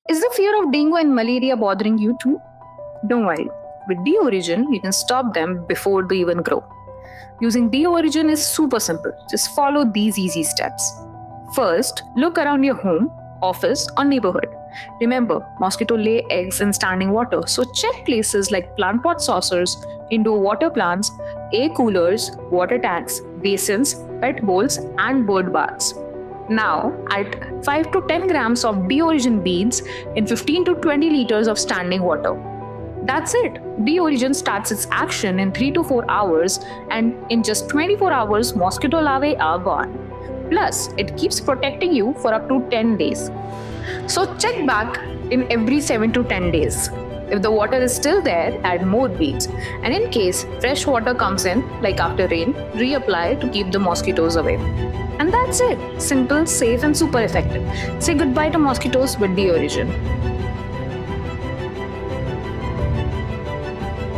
Is the fear of dengue and malaria bothering you too? Don't worry. With BeOrigin, you can stop them before they even grow. Using BeOrigin is super simple. Just follow these easy steps. First, look around your home, office, or neighborhood. Remember, mosquito lay eggs in standing water, so check places like plant pot saucers, indoor water plants, air coolers, water tanks, basins, pet bowls, and bird baths. Now, add 5 to 10 grams of BeOrigin beads in 15 to 20 liters of standing water. That's it. BeOrigin starts its action in 3 to 4 hours, and in just 24 hours, mosquito larvae are gone. Plus, it keeps protecting you for up to 10 days. So, check back in every 7 to 10 days. If the water is still there, add more beads. And in case fresh water comes in, like after rain, reapply to keep the mosquitoes away. And that's it. Simple, safe, and super effective. Say goodbye to mosquitoes with BeOrigin.